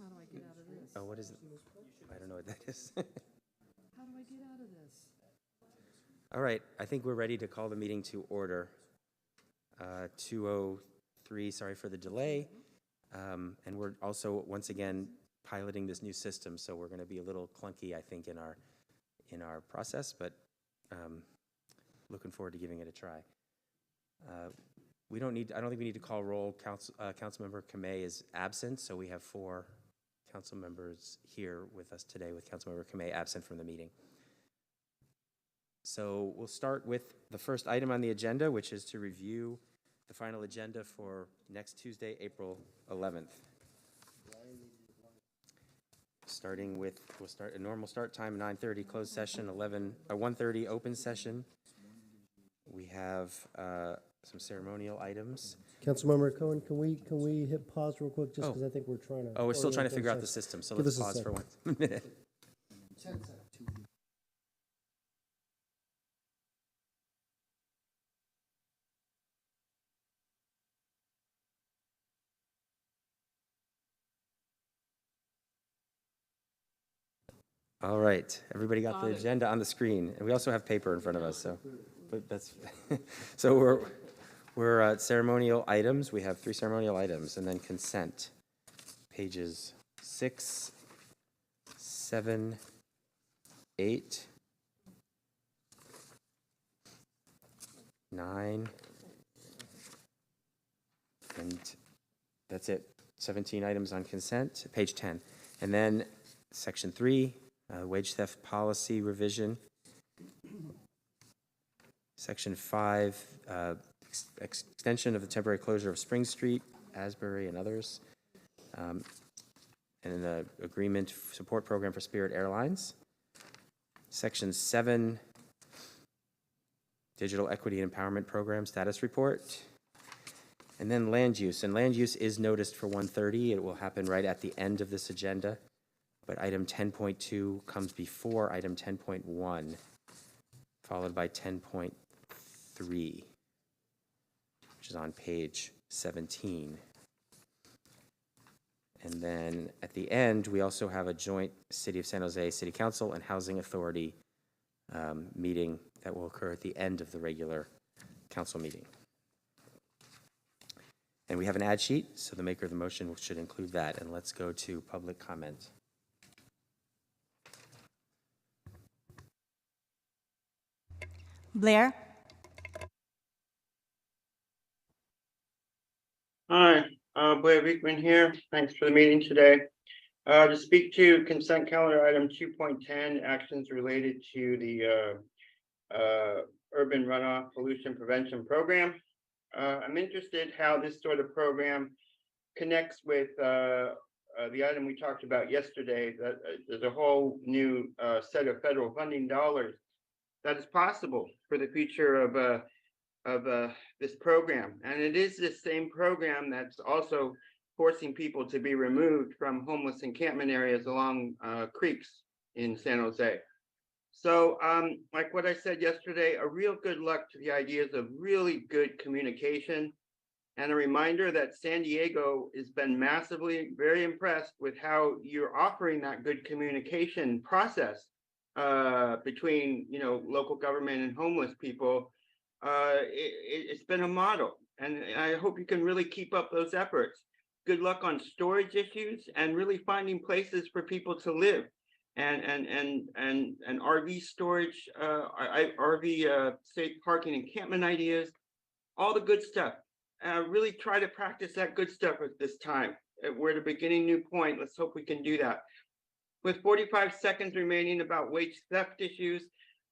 how do I get out of this? Oh, what is it? I don't know what that is. How do I get out of this? All right, I think we're ready to call the meeting to order. 2:03, sorry for the delay. And we're also, once again, piloting this new system, so we're going to be a little clunky, I think, in our process, but looking forward to giving it a try. I don't think we need to call roll. Councilmember Kamei is absent, so we have 4 council members here with us today, with Councilmember Kamei absent from the meeting. So we'll start with the first item on the agenda, which is to review the final agenda for next Tuesday, April 11th. We'll start a normal start time, 9:30 closed session, 1:30 open session. We have some ceremonial items. Councilmember Cohen, can we hit pause real quick, just because I think we're trying to. Oh, we're still trying to figure out the system, so let's pause for 1 minute. 10 seconds. All right, everybody got the agenda on the screen, and we also have paper in front of us. So, but that's so we're at ceremonial items. We have 3 ceremonial items, and then consent, pages 6, 7, 8, 9, and that's it. 17 items on consent, page 10, and then section 3. Wage theft policy revision. Section 5, extension of the temporary closure of Spring Street, Asbury, and others. And the agreement support program for Spirit Airlines. Section 7, digital equity and empowerment program status report. And then land use. And land use is noticed for 1:30. It will happen right at the end of this agenda. But item 10.2 comes before item 10.1, followed by 10.3, which is on page 17. And then at the end, we also have a joint City of San Jose City Council and Housing Authority meeting that will occur at the end of the regular council meeting. And we have an ad sheet, so the maker of the motion should include that. And let's go to public comment. Blair? Hi, Blair Beekman here. Thanks for the meeting today. To speak to consent calendar item 2.10, actions related to the urban runoff pollution prevention program. I'm interested how this sort of program connects with the item we talked about yesterday, that there's a whole new set of federal funding dollars that is possible for the future of this program. And it is this same program that's also forcing people to be removed from homeless encampment areas along creeks in San Jose. So like what I said yesterday, a real good luck to the ideas of really good communication, and a reminder that San Diego has been massively very impressed with how you're offering that good communication process between local government and homeless people. It's been a model, and I hope you can really keep up those efforts. Good luck on storage issues and really finding places for people to live, and RV storage, RV safe parking encampment ideas, all the good stuff. Really try to practice that good stuff at this time. We're at a beginning new point. Let's hope we can do that. With 45 seconds remaining about wage theft issues,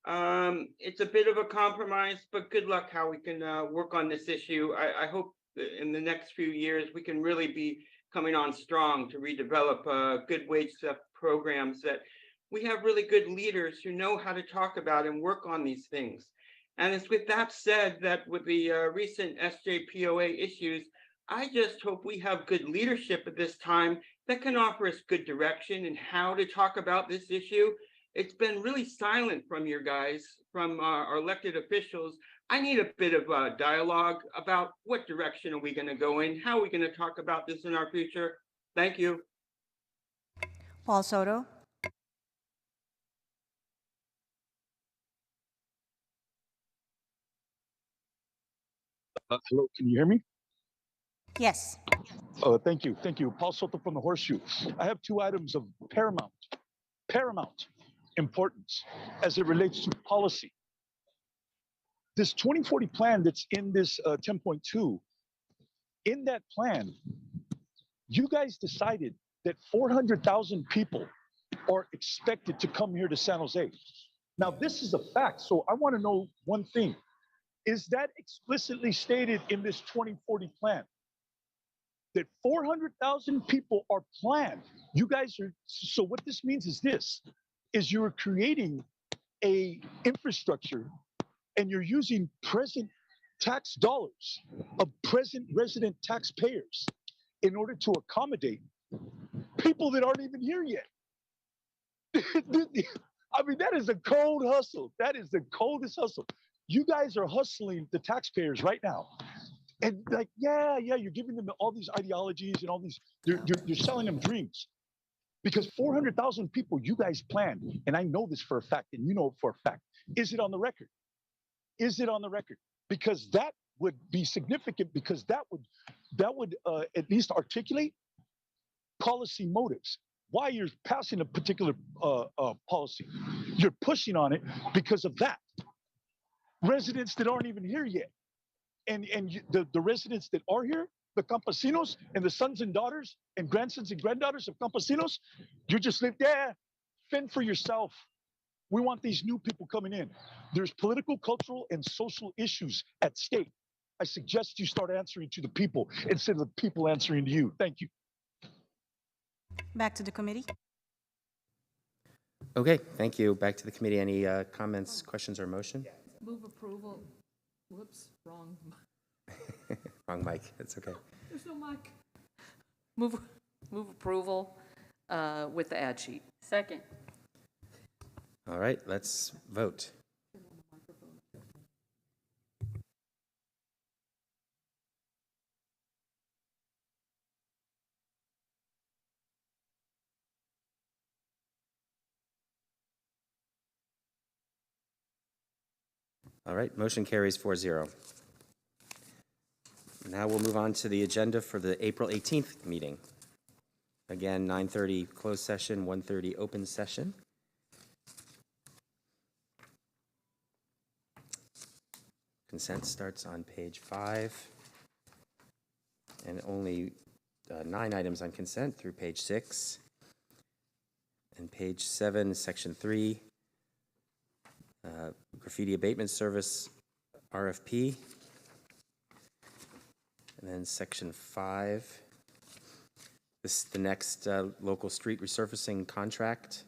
it's a bit of a compromise, but good luck how we can work on this issue. I hope that in the next few years we can really be coming on strong to redevelop good wage theft programs, that we have really good leaders who know how to talk about and work on these things. And it's with that said that with the recent SJPOA issues, I just hope we have good leadership at this time that can offer us good direction in how to talk about this issue. It's been really silent from your guys, from our elected officials. I need a bit of dialogue about what direction are we going to go in, how are we going to talk about this in our future. Thank you. Paul Soto. Hello, can you hear me? Yes. Thank you. Thank you. Paul Soto from the Horseshoe. I have two items of paramount importance as it relates to policy. This 2040 plan that's in this 10.2, in that plan, you guys decided that 400,000 people are expected to come here to San Jose. Now, this is a fact, so I want to know one thing. Is that explicitly stated in this 2040 plan? That 400,000 people are planned. You guys are, so what this means is this, is you're creating a infrastructure and you're using present tax dollars of present resident taxpayers in order to accommodate people that aren't even here yet. I mean, that is a cold hustle. That is the coldest hustle. You guys are hustling the taxpayers right now. And like, yeah, you're giving them all these ideologies and all these, you're selling them dreams. Because 400,000 people you guys planned, and I know this for a fact, and you know it for a fact. Is it on the record? Is it on the record? Because that would be significant, because that would at least articulate policy motives. Why you're passing a particular policy. You're pushing on it because of that. Residents that aren't even here yet. And the residents that are here, the campesinos and the sons and daughters and grandsons and granddaughters of campesinos, you just live there, fend for yourself. We want these new people coming in. There's political, cultural, and social issues at stake. I suggest you start answering to the people instead of the people answering to you. Thank you. Back to the committee. Okay, thank you. Back to the committee. Any comments, questions, or motion? Move approval. Whoops, wrong. Wrong mic. That's okay. There's no mic. Move approval with the ad sheet. Second. All right, let's vote. All right, motion carries 4-0. Now we'll move on to the agenda for the April 18th meeting. Again, 9:30 closed session, 1:30 open session. Consent starts on page 5, and only 9 items on consent through page 6. And page 7, section 3, graffiti abatement service RFP. And then section 5, the next local street resurfacing contract,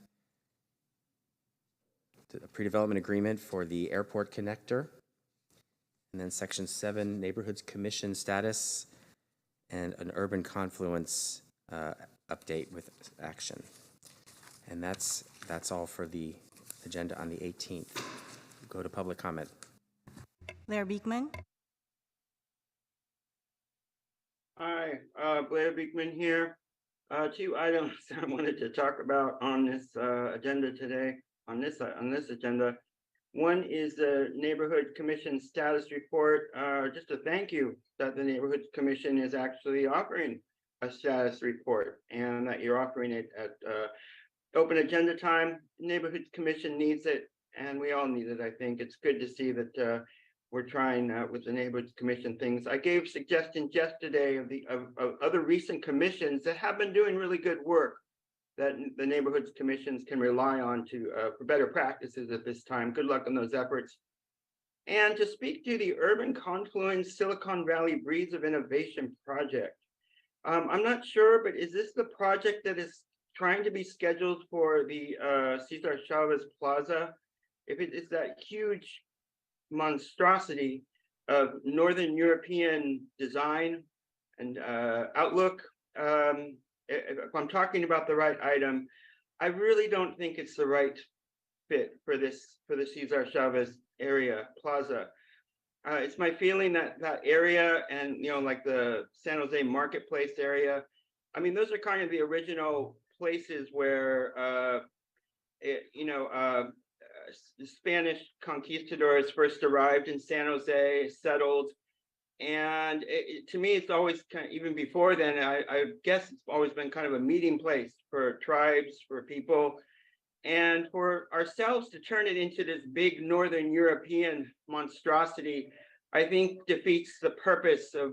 a pre-development agreement for the airport connector. And then section 7, neighborhoods commission status, and an urban confluence update with action. And that's all for the agenda on the 18th. Go to public comment. Blair Beekman. Hi, Blair Beekman here. 2 items I wanted to talk about on this agenda today, on this agenda. One is the Neighborhood Commission status report. Just a thank you that the Neighborhood Commission is actually offering a status report, and that you're offering it at open agenda time. Neighborhood Commission needs it, and we all need it. I think it's good to see that we're trying with the Neighborhood Commission things. I gave suggestions yesterday of other recent commissions that have been doing really good work that the neighborhoods commissions can rely on to for better practices at this time. Good luck on those efforts. And to speak to the Urban Confluence Silicon Valley Breeds of Innovation project. I'm not sure, but is this the project that is trying to be scheduled for the Cesar Chavez Plaza? If it is that huge monstrosity of Northern European design and outlook, if I'm talking about the right item, I really don't think it's the right fit for the Cesar Chavez area plaza. It's my feeling that that area and like the San Jose marketplace area, I mean, those are kind of the original places where, the Spanish conquistadors first arrived in San Jose, settled. And to me, it's always kind of, even before then, I guess it's always been kind of a meeting place for tribes, for people. And for ourselves to turn it into this big Northern European monstrosity, I think defeats the purpose of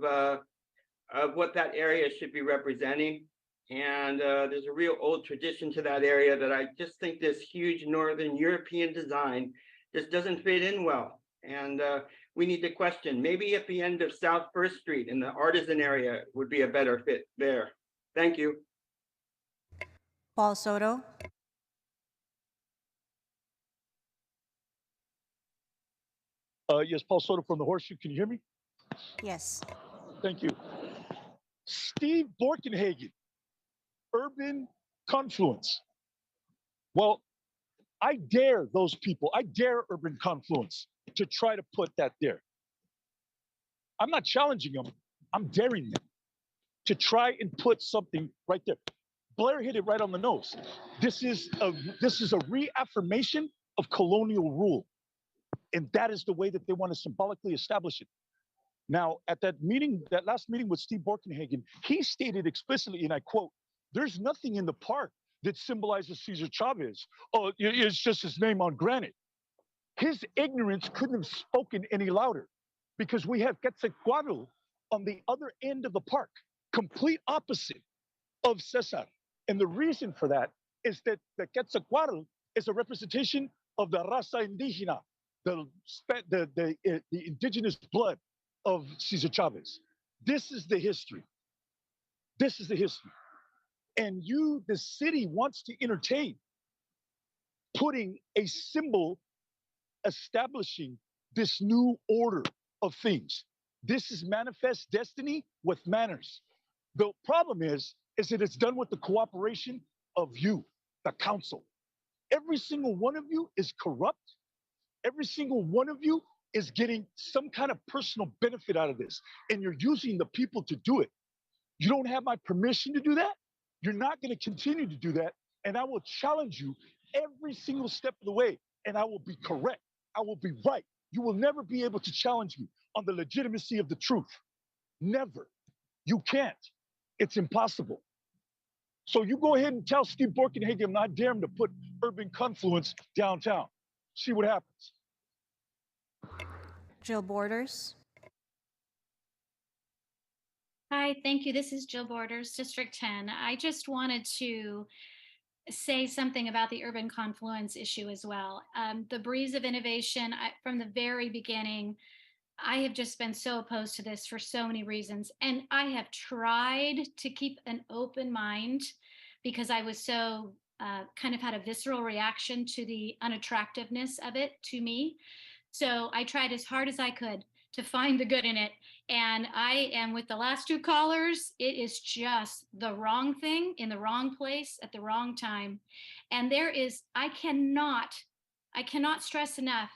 what that area should be representing. And there's a real old tradition to that area that I just think this huge Northern European design just doesn't fit in well. And we need to question, maybe at the end of South First Street in the artisan area would be a better fit there. Thank you. Paul Soto. Yes, Paul Soto from the Horseshoe. Can you hear me? Yes. Thank you. Steve Borkenhagen, urban confluence. Well, I dare those people, I dare urban confluence to try to put that there. I'm not challenging them, I'm daring them to try and put something right there. Blair hit it right on the nose. This is a reaffirmation of colonial rule. And that is the way that they want to symbolically establish it. Now, at that meeting, that last meeting with Steve Borkenhagen, he stated explicitly, and I quote, "There's nothing in the park that symbolizes Cesar Chavez. Oh, it's just his name on granite." His ignorance couldn't have spoken any louder because we have Quetzalcoatl on the other end of the park, complete opposite of Cesar. And the reason for that is that the Quetzalcoatl is a representation of the raza indígena, the indigenous blood of Cesar Chavez. This is the history. This is the history. And you, the city, wants to entertain putting a symbol establishing this new order of things. This is manifest destiny with manners. The problem is that it's done with the cooperation of you, the council. Every single one of you is corrupt. Every single one of you is getting some kind of personal benefit out of this, and you're using the people to do it. You don't have my permission to do that. You're not going to continue to do that, and I will challenge you every single step of the way, and I will be correct. I will be right. You will never be able to challenge me on the legitimacy of the truth. Never. You can't. It's impossible. So you go ahead and tell Steve Borkenhagen, I'm not dare him to put urban confluence downtown. See what happens. Jill Borders. Hi, thank you. This is Jill Borders, District 10. I just wanted to say something about the urban confluence issue as well. The breeze of innovation, from the very beginning, I have just been so opposed to this for so many reasons. And I have tried to keep an open mind because I was so kind of had a visceral reaction to the unattractiveness of it to me. So I tried as hard as I could to find the good in it. And I am with the last two callers. It is just the wrong thing in the wrong place at the wrong time. And I cannot stress enough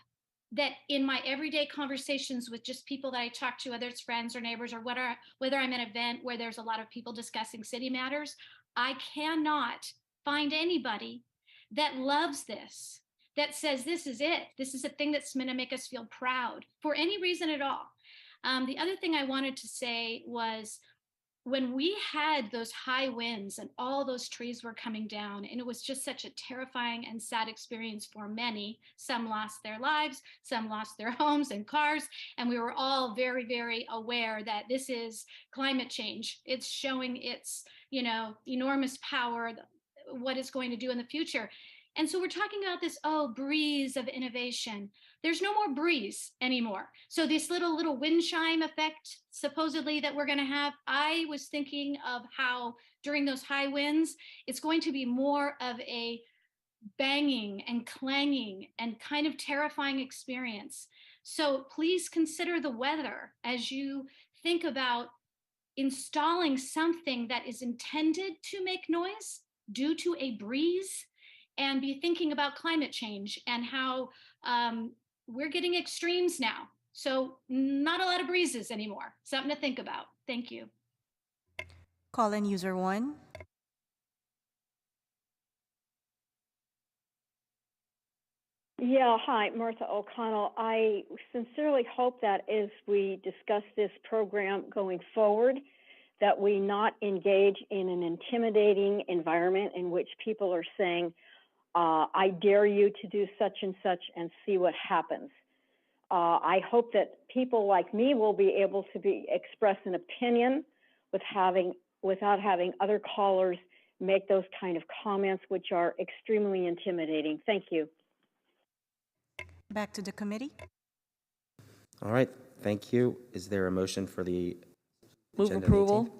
that in my everyday conversations with just people that I talk to, whether it's friends or neighbors or whether I'm at an event where there's a lot of people discussing city matters, I cannot find anybody that loves this, that says this is it. This is a thing that's going to make us feel proud for any reason at all. The other thing I wanted to say was when we had those high winds and all those trees were coming down, and it was just such a terrifying and sad experience for many. Some lost their lives, some lost their homes and cars, and we were all very, very aware that this is climate change. It's showing its, enormous power, what it's going to do in the future. And so we're talking about this, breeze of innovation. There's no more breeze anymore. So this little wind chime effect, supposedly, that we're going to have, I was thinking of how during those high winds, it's going to be more of a banging and clanging and kind of terrifying experience. So please consider the weather as you think about installing something that is intended to make noise due to a breeze, and be thinking about climate change and how we're getting extremes now. So not a lot of breezes anymore. Something to think about. Thank you. Call in user 1. Yeah, hi, Martha O'Connell. I sincerely hope that as we discuss this program going forward, that we not engage in an intimidating environment in which people are saying, I dare you to do such and see what happens. I hope that people like me will be able to express an opinion without having other callers make those kind of comments, which are extremely intimidating. Thank you. Back to the committee. All right, thank you. Is there a motion for the Move agenda approval. 18?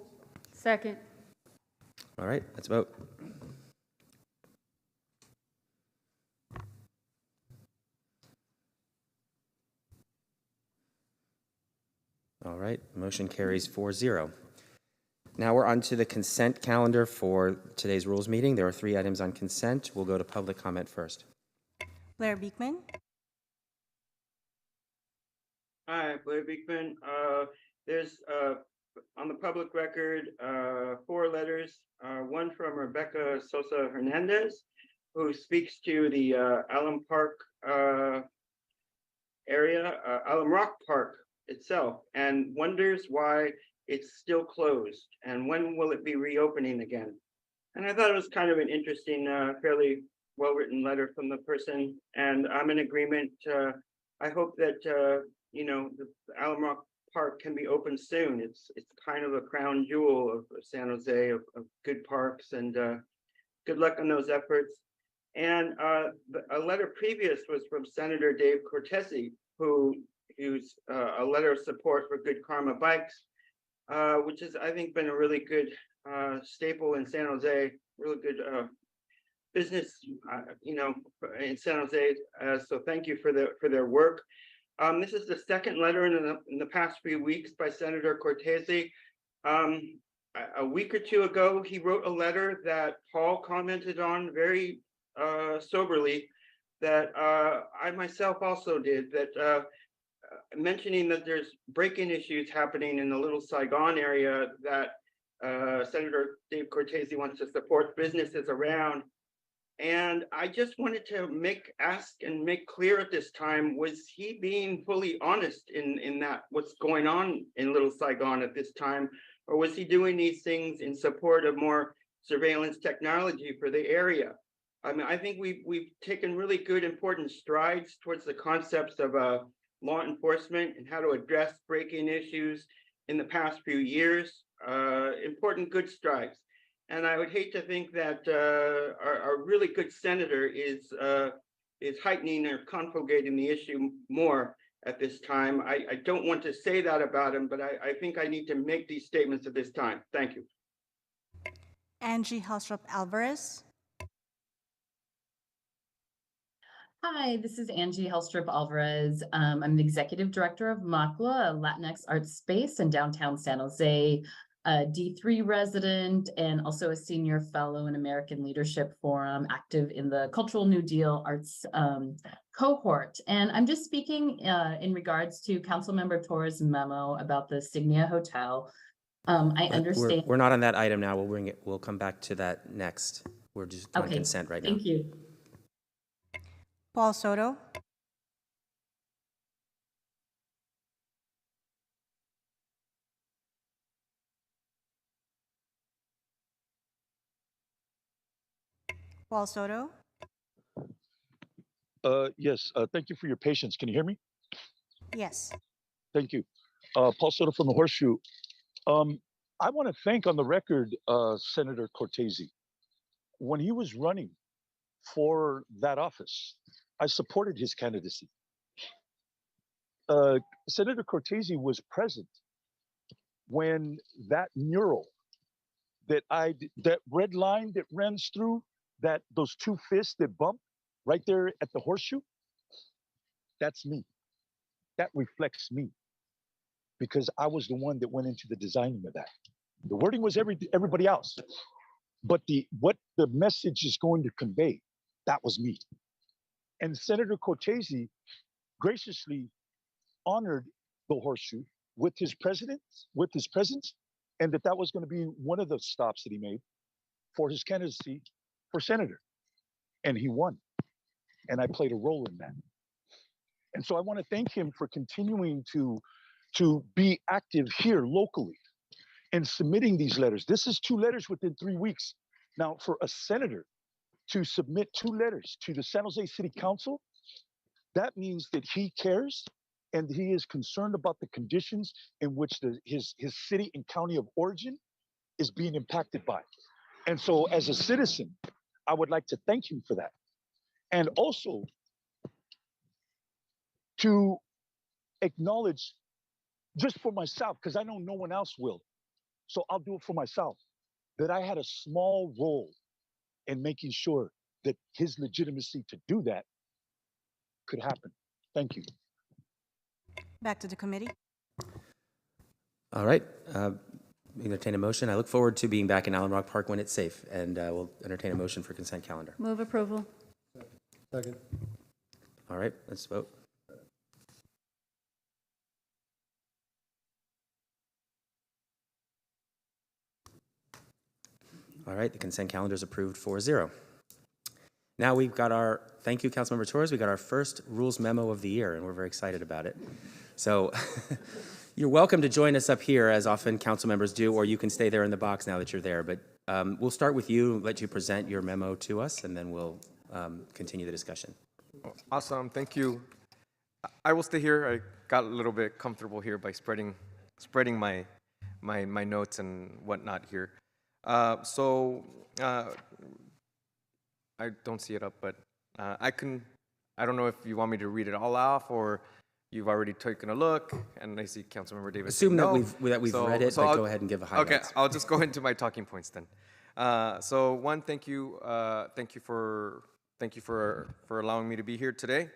Second. All right, let's vote. All right, motion carries 4-0. Now we're on to the consent calendar for today's rules meeting. There are 3 items on consent. We'll go to public comment first. Blair Beekman. Hi, Blair Beekman. There's on the public record 4 letters. One from Rebecca Sosa Hernandez, who speaks to the Alum Park area, Alum Rock Park itself, and wonders why it's still closed and when will it be reopening again. And I thought it was kind of an interesting, fairly well-written letter from the person, and I'm in agreement. I hope that you know, the Alum Rock Park can be open soon. It's kind of a crown jewel of San Jose, of good parks, and good luck on those efforts. And a letter previous was from Senator Dave Cortese, who's a letter of support for Good Karma Bikes, which has, I think, been a really good staple in San Jose, really good business, you know, in San Jose. So thank you for their work. This is the second letter in the past few weeks by Senator Cortese. A week or 2 ago, he wrote a letter that Paul commented on very soberly, that I myself also did, that mentioning that there's break-in issues happening in the Little Saigon area that Senator Dave Cortese wants to support businesses around. And I just wanted to ask and make clear at this time, was he being fully honest in that what's going on in Little Saigon at this time? Or was he doing these things in support of more surveillance technology for the area? I mean, I think we've taken really good, important strides towards the concepts of law enforcement and how to address break-in issues in the past few years. Important, good strides. And I would hate to think that our really good senator is heightening or conflagrating the issue more at this time. I don't want to say that about him, but I think I need to make these statements at this time. Thank you. Angie Helstrup Alvarez. Hi, this is Angie Helstrup Alvarez. I'm the executive director of MACLA, a Latinx arts space in downtown San Jose, a D3 resident, and also a senior fellow in American Leadership Forum, active in the Cultural New Deal arts cohort. And I'm just speaking in regards to Councilmember Torres' memo about the Signia Hotel. I understand. We're not on that item now. We'll come back to that next. We're just on consent right now. Thank you. Paul Soto. Paul Soto. Yes, thank you for your patience. Can you hear me? Yes. Thank you. Paul Soto from the Horseshoe. I want to thank on the record Senator Cortese. When he was running for that office, I supported his candidacy. Senator Cortese was present when that mural that red line that runs through those 2 fists that bump right there at the Horseshoe, that's me. That reflects me, because I was the one that went into the designing of that. The wording was everybody else, but what the message is going to convey, that was me. And Senator Cortese graciously honored the Horseshoe with his presence, and that was going to be one of the stops that he made for his candidacy for senator, and he won. and I played a role in that. And so I want to thank him for continuing to be active here locally and submitting these letters. This is 2 letters within 3 weeks. Now, for a senator to submit 2 letters to the San Jose City Council, that means that he cares and he is concerned about the conditions in which his city and county of origin is being impacted by. And so as a citizen, I would like to thank him for that. And also to acknowledge, just for myself, because I know no one else will, so I'll do it for myself, that I had a small role in making sure that his legitimacy to do that could happen. Thank you. Back to the committee. All right. Entertain a motion. I look forward to being back in Allen Rock Park when it's safe, and we'll entertain a motion for consent calendar. Move approval. Second. All right, let's vote. All right, the consent calendar is approved 4-0. Now we've got our, thank you, Councilmember Torres, we got our first rules memo of the year, and we're very excited about it. So you're welcome to join us up here, as often council members do, or you can stay there in the box now that you're there. But we'll start with you, let you present your memo to us, and then we'll continue the discussion. Awesome, thank you. I will stay here. I got a little bit comfortable here by spreading my notes and whatnot here. I don't see it up, but I don't know if you want me to read it all off or you've already taken a look, and I see Councilmember Davis. Assume that we've read it, but go ahead and give a highlights. Okay, I'll just go into my talking points then. So one, thank you for allowing me to be here today.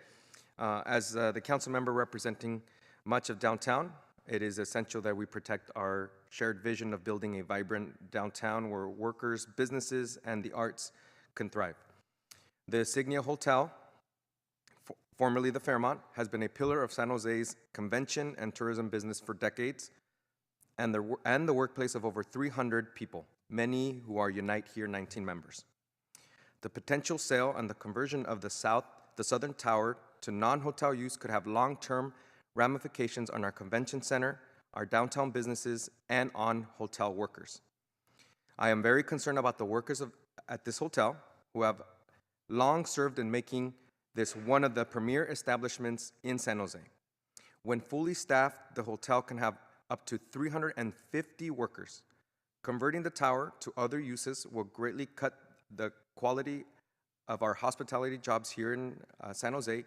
As the council member representing much of downtown, it is essential that we protect our shared vision of building a vibrant downtown where workers, businesses, and the arts can thrive. The Signia Hotel, formerly the Fairmont, has been a pillar of San Jose's convention and tourism business for decades, and the workplace of over 300 people, many who are Unite Here 19 members. The potential sale and the conversion of the southern tower to non-hotel use could have long-term ramifications on our convention center, our downtown businesses, and on hotel workers. I am very concerned about the workers at this hotel who have long served in making this one of the premier establishments in San Jose. When fully staffed, the hotel can have up to 350 workers. Converting the tower to other uses will greatly cut the quality of our hospitality jobs here in San Jose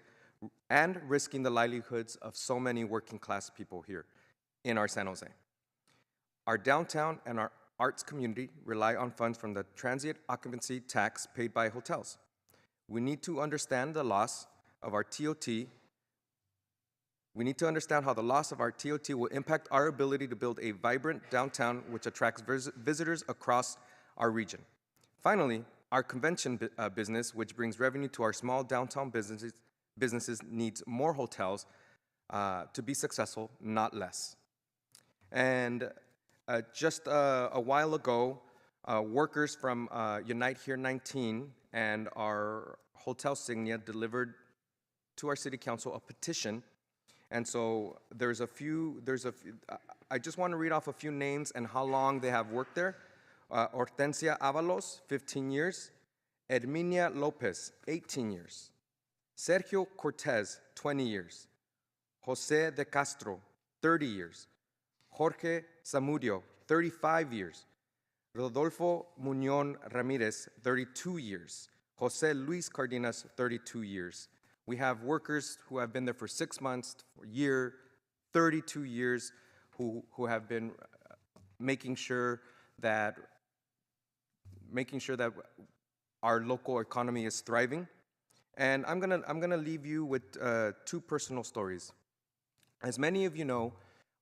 and risking the livelihoods of so many working class people here in our San Jose. Our downtown and our arts community rely on funds from the transient occupancy tax paid by hotels. We need to understand the loss of our TOT. We need to understand how the loss of our TOT will impact our ability to build a vibrant downtown which attracts visitors across our region. Finally, our convention business, which brings revenue to our small downtown businesses needs more hotels to be successful, not less. And just a while ago, workers from Unite Here 19 and our Hotel Signia delivered to our city council a petition. And so I just want to read off a few names and how long they have worked there. Hortensia Avalos, 15 years. Herminia Lopez, 18 years. Sergio Cortez, 20 years. Jose de Castro, 30 years. Jorge Zamudio, 35 years. Rodolfo Muñoz Ramirez, 32 years. Jose Luis Cardenas, 32 years. We have workers who have been there for 6 months, a year, 32 years, who have been making sure that our local economy is thriving. And I'm gonna leave you with 2 personal stories. As many of you know,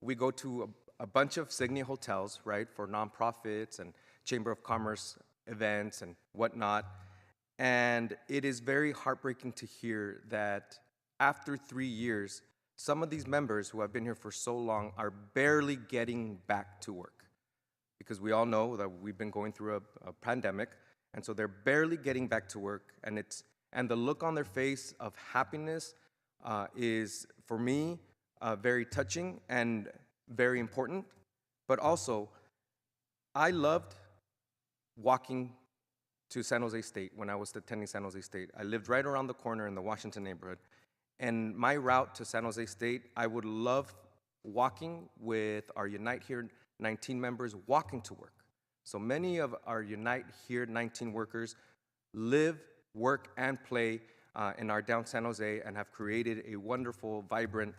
we go to a bunch of Signia hotels, right, for nonprofits and Chamber of Commerce events and whatnot. And it is very heartbreaking to hear that after 3 years, some of these members who have been here for so long are barely getting back to work. Because we all know that we've been going through a pandemic, and so they're barely getting back to work, and and the look on their face of happiness is, for me, very touching and very important. But also, I loved walking to San Jose State when I was attending San Jose State. I lived right around the corner in the Washington neighborhood. And my route to San Jose State, I would love walking with our Unite Here 19 members walking to work. So many of our Unite Here 19 workers live, work, and play in our downtown San Jose and have created a wonderful, vibrant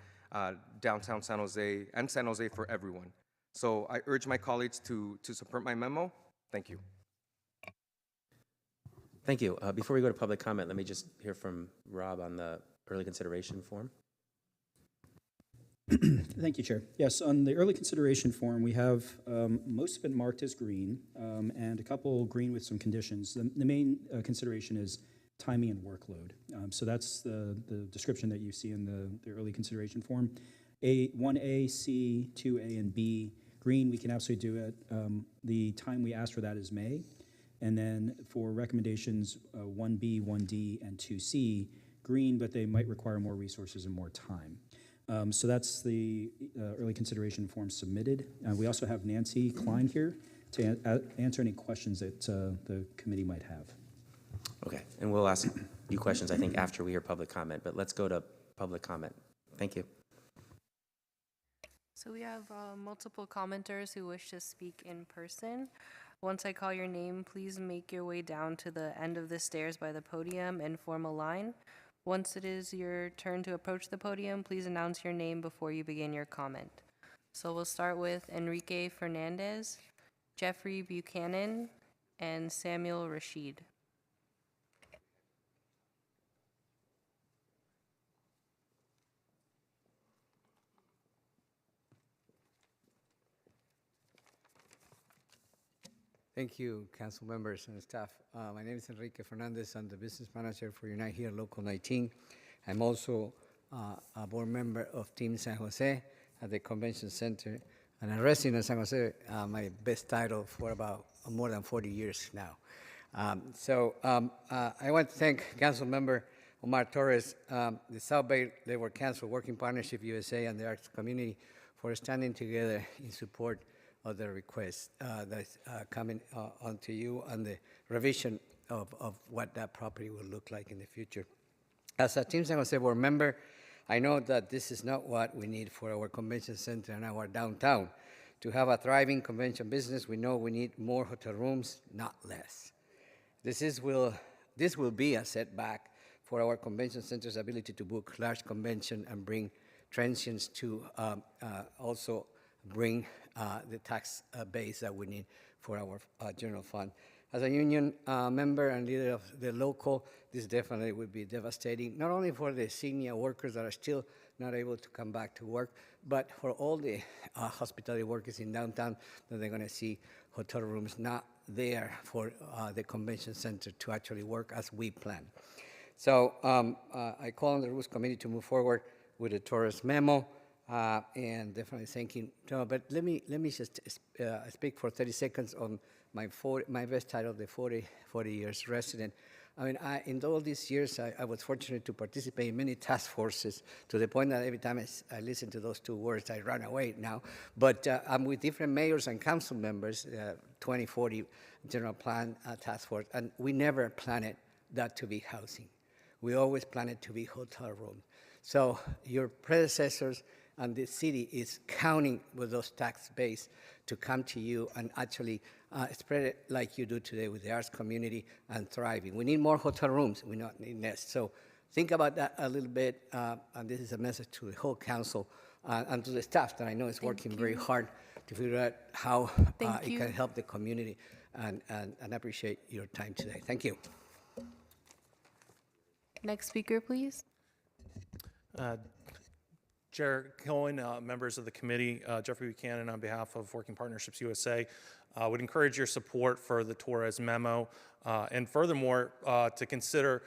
downtown San Jose and San Jose for everyone. So I urge my colleagues to support my memo. Thank you. Thank you. Before we go to public comment, let me just hear from Rob on the early consideration form. Thank you, Chair. Yes, on the early consideration form, we have most of it marked as green and a couple green with some conditions. The main consideration is timing and workload. So that's the description that you see in the early consideration form. 1A, C, 2A, and B. Green, we can absolutely do it. The time we asked for that is May. And then for recommendations 1B, 1D, and 2C, green, but they might require more resources and more time. So that's the early consideration form submitted. We also have Nancy Klein here to answer any questions that the committee might have. Okay, and we'll ask you questions, I think, after we hear public comment, but let's go to public comment. Thank you. So we have multiple commenters who wish to speak in person. Once I call your name, please make your way down to the end of the stairs by the podium and form a line. Once it is your turn to approach the podium, please announce your name before you begin your comment. So we'll start with Enrique Fernandez, Jeffrey Buchanan, and Samuel Rashid. Thank you, council members and staff. My name is Enrique Fernandez. I'm the business manager for Unite Here Local 19. I'm also a board member of Team San Jose at the Convention Center and a resident of San Jose, my best title for about more than 40 years now. I want to thank council member Omar Torres, the South Bay Labor Council Working Partnership USA and the arts community for standing together in support of the request that's coming onto you and the revision of what that property will look like in the future. As a Team San Jose board member, I know that this is not what we need for our convention center and our downtown. To have a thriving convention business, we know we need more hotel rooms, not less. This will be a setback for our convention center's ability to book large convention and bring transients to also bring the tax base that we need for our general fund. As a union member and leader of the local, this definitely would be devastating, not only for the senior workers that are still not able to come back to work, but for all the hospitality workers in downtown that they're going to see hotel rooms not there for the convention center to actually work as we plan. So I call on the Rules Committee to move forward with the Torres memo. And definitely thanking. No, but let me just speak for 30 seconds on my best title, the 40 years resident. I mean, in all these years, I was fortunate to participate in many task forces to the point that every time I listen to those two words, I run away now. But I'm with different mayors and council members, 2040 general plan task force, and we never planned that to be housing. We always planned it to be hotel room. So your predecessors and the city is counting with those tax base to come to you and actually spread it like you do today with the arts community and thriving. We need more hotel rooms. We not need less. So think about that a little bit. And this is a message to the whole council and to the staff that I know is working very hard to figure out how it can help the community. And I appreciate your time today. Thank you. Next speaker, please. Chair Cohen, members of the committee, Jeffrey Buchanan on behalf of Working Partnerships USA, would encourage your support for the Torres memo and furthermore to consider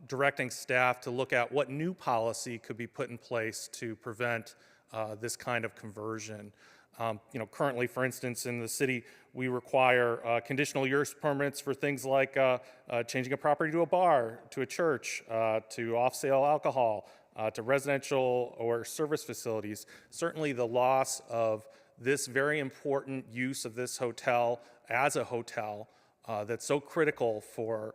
directing staff to look at what new policy could be put in place to prevent this kind of conversion. Currently, for instance, in the city, we require conditional use permits for things like changing a property to a bar, to a church, to off-sale alcohol, to residential or service facilities. Certainly the loss of this very important use of this hotel as a hotel that's so critical for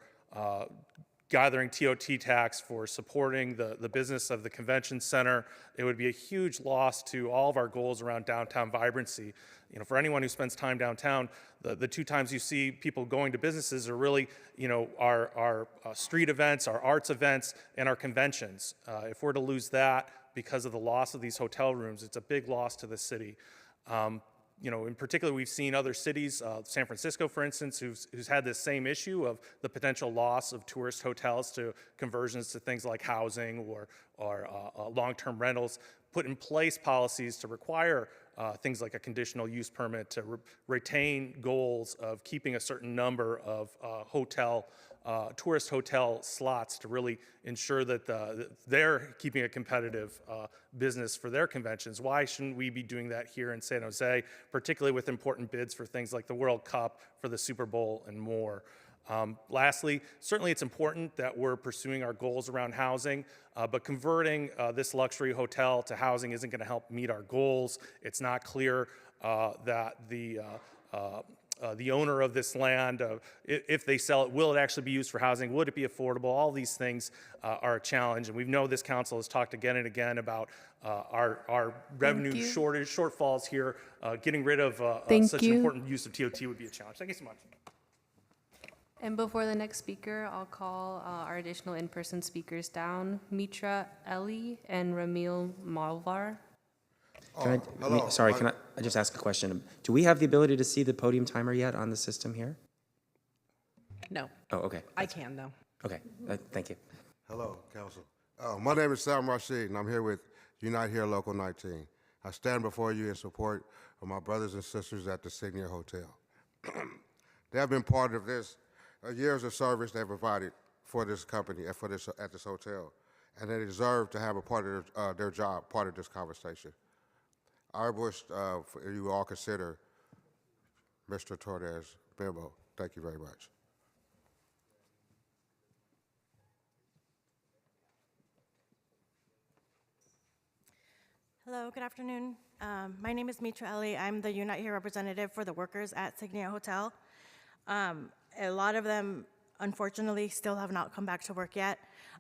gathering TOT tax, for supporting the business of the convention center. It would be a huge loss to all of our goals around downtown vibrancy. For anyone who spends time downtown, the two times you see people going to businesses are really, our street events, our arts events, and our conventions. If we're to lose that because of the loss of these hotel rooms, it's a big loss to the city. In particular, we've seen other cities, San Francisco, for instance, who's had this same issue of the potential loss of tourist hotels to conversions to things like housing or long-term rentals, put in place policies to require things like a conditional use permit to retain goals of keeping a certain number of tourist hotel slots to really ensure that they're keeping a competitive business for their conventions. Why shouldn't we be doing that here in San Jose, particularly with important bids for things like the World Cup, for the Super Bowl, and more? Lastly, certainly it's important that we're pursuing our goals around housing, but converting this luxury hotel to housing isn't going to help meet our goals. It's not clear that the owner of this land, if they sell it, will it actually be used for housing? Would it be affordable? All these things are a challenge, and we know this council has talked again and again about our revenue shortfalls here. Getting rid of such an important use of TOT would be a challenge. Thank you so much. And before the next speaker, I'll call our additional in-person speakers down, Mitra Eli and Ramil Malvar. Can I just ask a question? Do we have the ability to see the podium timer yet on the system here? No. Oh, okay. I can, though. Okay, thank you. Hello, Council. My name is Sam Rashid, and I'm here with Unite Here Local 19. I stand before you in support of my brothers and sisters at the Signia Hotel. They have been part of this years of service they provided for this company and at this hotel, and they deserve to have a part of their job, part of this conversation. I wish you all consider Mr. Torres' memo. Thank you very much. Hello, good afternoon. My name is Mitra Eli. I'm the Unite Here representative for the workers at Signia Hotel. A lot of them, unfortunately, still have not come back to work yet.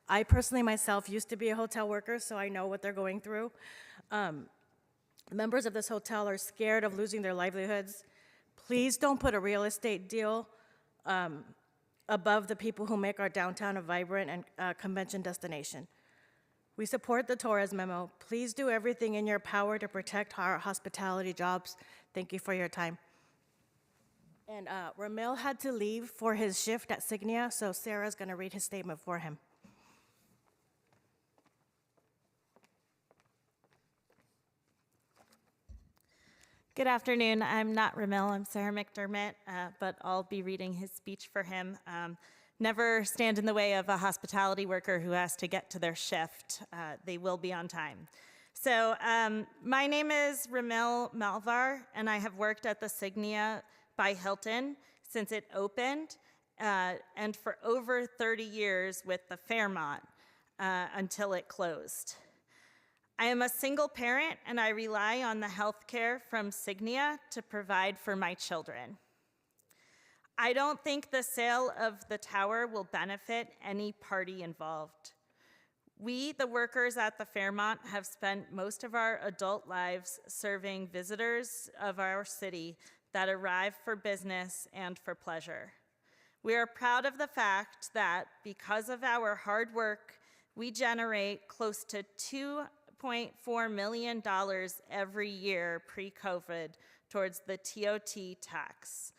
I personally myself used to be a hotel worker, so I know what they're going through. Members of this hotel are scared of losing their livelihoods. Please don't put a real estate deal above the people who make our downtown a vibrant and convention destination. We support the Torres memo. Please do everything in your power to protect our hospitality jobs. Thank you for your time. And Ramil had to leave for his shift at Signia, so Sarah's going to read his statement for him. Good afternoon. I'm not Ramil, I'm Sarah McDermott, but I'll be reading his speech for him. Never stand in the way of a hospitality worker who has to get to their shift. They will be on time. So my name is Ramil Malvar, and I have worked at the Signia by Hilton since it opened, and for over 30 years with the Fairmont until it closed. I am a single parent, and I rely on the health care from Signia to provide for my children. I don't think the sale of the tower will benefit any party involved. We, the workers at the Fairmont, have spent most of our adult lives serving visitors of our city that arrive for business and for pleasure. We are proud of the fact that because of our hard work, we generate close to $2.4 million every year pre-COVID towards the TOT tax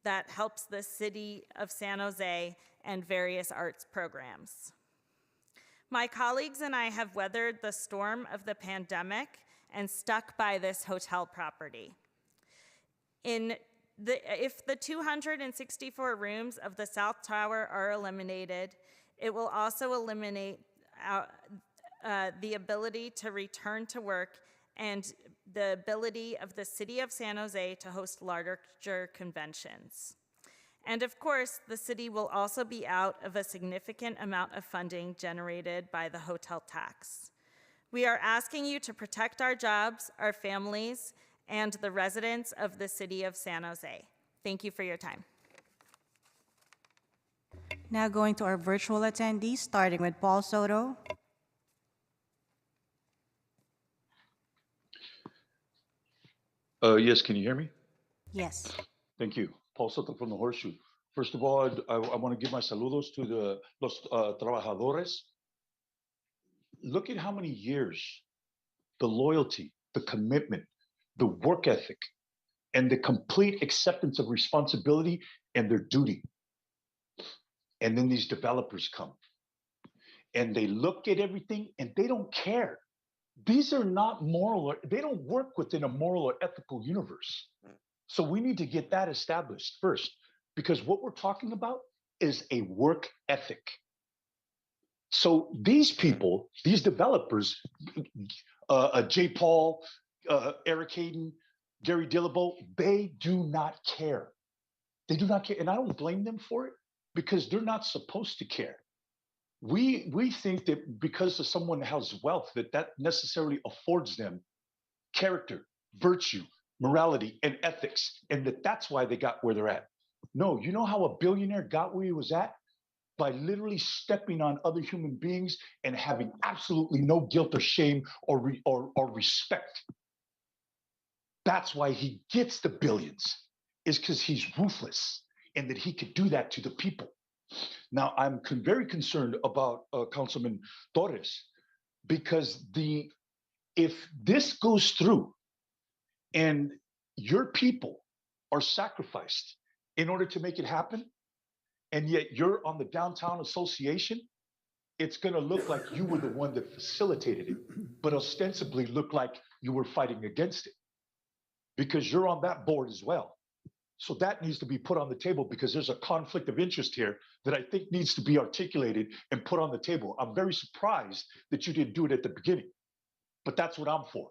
that helps the city of San Jose and various arts programs. My colleagues and I have weathered the storm of the pandemic and stuck by this hotel property. If the 264 rooms of the South Tower are eliminated, it will also eliminate the ability to return to work and the ability of the city of San Jose to host larger conventions. And of course, the city will also be out of a significant amount of funding generated by the hotel tax. We are asking you to protect our jobs, our families, and the residents of the city of San Jose. Thank you for your time. Now going to our virtual attendees, starting with Paul Soto. Yes, can you hear me? Yes. Thank you. Paul Soto from the Horseshoe. First of all, I want to give my saludos to los trabajadores. Look at how many years, the loyalty, the commitment, the work ethic, and the complete acceptance of responsibility and their duty. And then these developers come and they look at everything and they don't care. These are not moral, they don't work within a moral or ethical universe. So we need to get that established first, because what we're talking about is a work ethic. So these people, these developers, J. Paul, Eric Hayden, Gary Dillabo, they do not care. They do not care. And I don't blame them for it, because they're not supposed to care. We think that because of someone has wealth, that necessarily affords them character, virtue, morality, and ethics, and that's why they got where they're at. No, you know how a billionaire got where he was at? By literally stepping on other human beings and having absolutely no guilt or shame or respect. That's why he gets the billions, is because he's ruthless and that he could do that to the people. Now, I'm very concerned about Councilman Torres, because if this goes through and your people are sacrificed in order to make it happen, and yet you're on the downtown association, it's going to look like you were the one that facilitated it, but ostensibly look like you were fighting against it, because you're on that board as well. So that needs to be put on the table, because there's a conflict of interest here that I think needs to be articulated and put on the table. I'm very surprised that you didn't do it at the beginning, but that's what I'm for.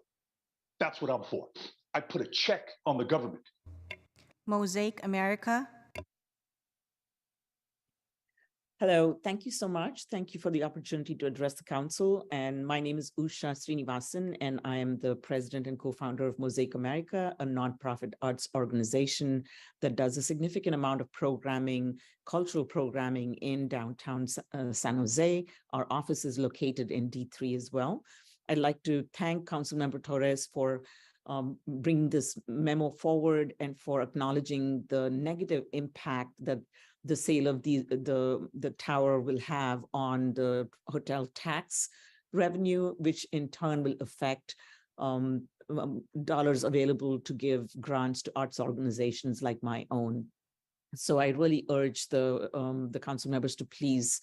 That's what I'm for. I put a check on the government. Mosaic America. Hello, thank you so much. Thank you for the opportunity to address the council. And my name is Usha Srinivasan, and I am the president and co-founder of Mosaic America, a nonprofit arts organization that does a significant amount of programming, cultural programming in downtown San Jose. Our office is located in D3 as well. I'd like to thank Councilmember Torres for bringing this memo forward and for acknowledging the negative impact that the sale of the tower will have on the hotel tax revenue, which in turn will affect dollars available to give grants to arts organizations like my own. So I really urge the council members to please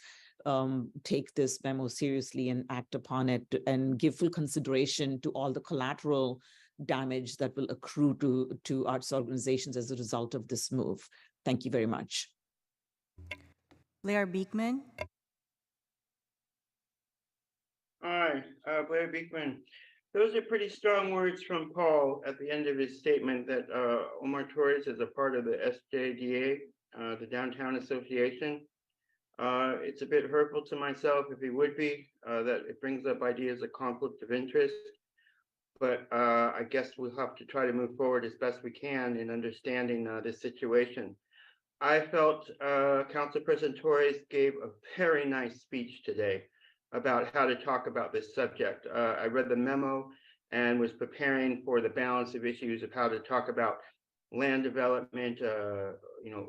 take this memo seriously and act upon it, and give full consideration to all the collateral damage that will accrue to arts organizations as a result of this move. Thank you very much. Blair Beekman. Hi, Blair Beekman. Those are pretty strong words from Paul at the end of his statement that Omar Torres is a part of the SJDA, the Downtown Association. It's a bit hurtful to myself, if he would be, that it brings up ideas of conflict of interest. But I guess we'll have to try to move forward as best we can in understanding this situation. I felt Council President Torres gave a very nice speech today about how to talk about this subject. I read the memo and was preparing for the balance of issues of how to talk about land development,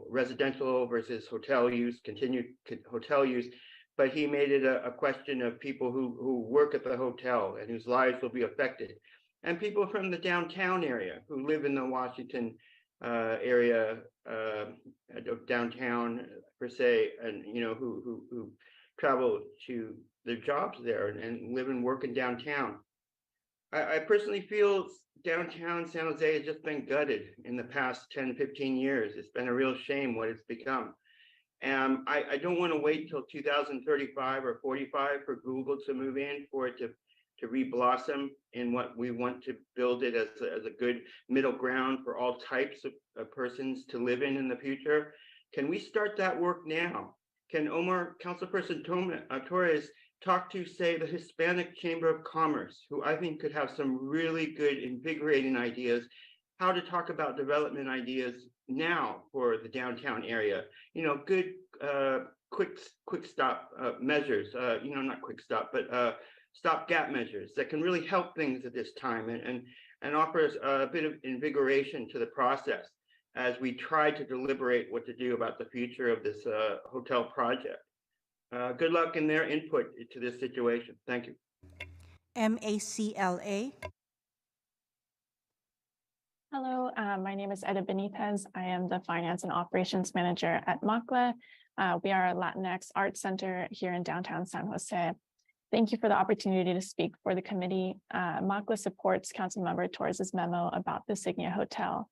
residential versus hotel use, continued hotel use. But he made it a question of people who work at the hotel and whose lives will be affected, and people from the downtown area who live in the Washington area of downtown per se, and who travel to their jobs there and live and work in downtown. I personally feel downtown San Jose has just been gutted in the past 10, 15 years. It's been a real shame what it's become. And I don't want to wait till 2035 or 45 for Google to move in, for it to to re-blossom in what we want to build it as a good middle ground for all types of persons to live in the future. Can we start that work now? Can Councilperson Torres talk to, say, the Hispanic Chamber of Commerce, who I think could have some really good, invigorating ideas, how to talk about development ideas now for the downtown area? You know, good, quick stop measures, not quick stop, but stopgap measures that can really help things at this time and offers a bit of invigoration to the process as we try to deliberate what to do about the future of this hotel project. Good luck in their input to this situation. Thank you. MACLA. Hello, my name is Eda Benitez. I am the Finance and Operations Manager at MACLA. We are a Latinx Arts Center here in downtown San Jose. Thank you for the opportunity to speak for the committee. MACLA supports Councilmember Torres's memo about the Signia Hotel.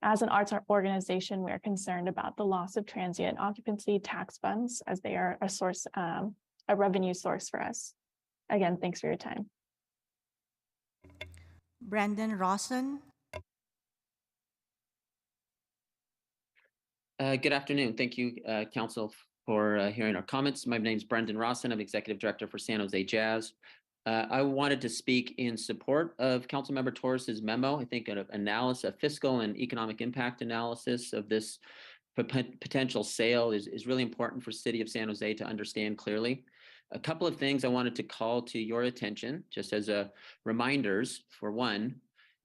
As an arts organization, we are concerned about the loss of transient occupancy tax funds as they are a revenue source for us. Again, thanks for your time. Brandon Rawson. Good afternoon. Thank you, Council, for hearing our comments. My name is Brendan Rawson. I'm Executive Director for San Jose Jazz. I wanted to speak in support of Councilmember Torres's memo. I think an analysis, a fiscal and economic impact analysis of this potential sale is really important for City of San Jose to understand clearly. A couple of things I wanted to call to your attention, just as reminders. For one,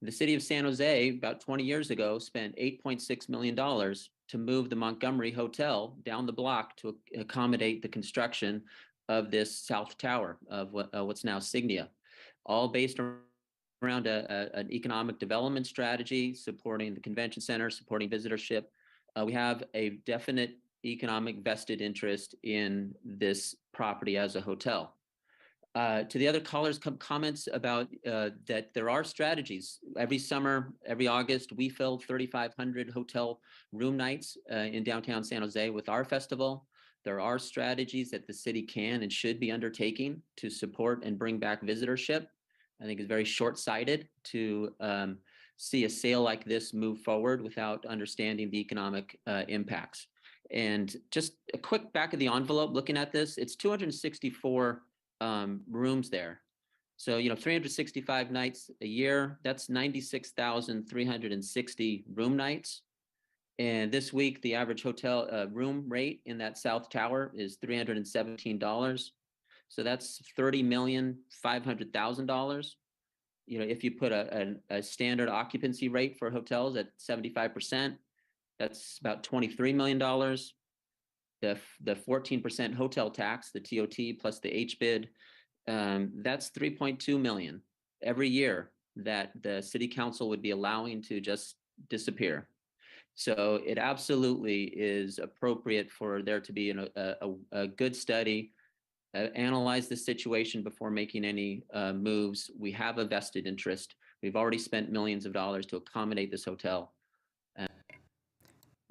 the City of San Jose, about 20 years ago, spent $8.6 million to move the Montgomery Hotel down the block to accommodate the construction of this South Tower of what's now Signia, all based around an economic development strategy, supporting the convention center, supporting visitorship. We have a definite economic vested interest in this property as a hotel. To the other callers' comments about that there are strategies. Every summer, every August, we fill 3,500 hotel room nights in downtown San Jose with our festival. There are strategies that the city can and should be undertaking to support and bring back visitorship. I think it's very short-sighted to see a sale like this move forward without understanding the economic impacts. And just a quick back of the envelope looking at this, it's 264 rooms there. So, 365 nights a year, that's 96,360 room nights. And this week, the average hotel room rate in that South Tower is $317. So that's $30,500,000. If you put a standard occupancy rate for hotels at 75%, that's about $23 million. The 14% hotel tax, the TOT plus the HBID, that's $3.2 million every year that the city council would be allowing to just disappear. So it absolutely is appropriate for there to be a good study, analyze the situation before making any moves. We have a vested interest. We've already spent millions of dollars to accommodate this hotel.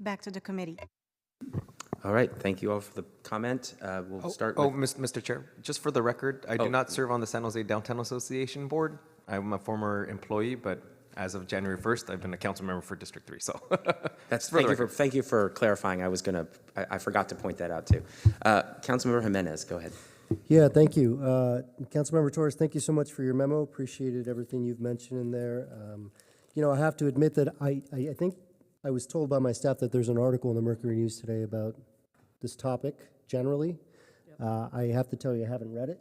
Back to the committee. All right, thank you all for the comment. We'll start with... Mr. Chair, just for the record, I do not serve on the San Jose Downtown Association Board. I'm a former employee, but as of January 1st, I've been a council member for District 3, so. Thank you for clarifying. I forgot to point that out too. Councilmember Jimenez, go ahead. Yeah, thank you. Councilmember Torres, thank you so much for your memo. Appreciated everything you've mentioned in there. I have to admit that I think I was told by my staff that there's an article in the Mercury News today about this topic generally. I have to tell you, I haven't read it.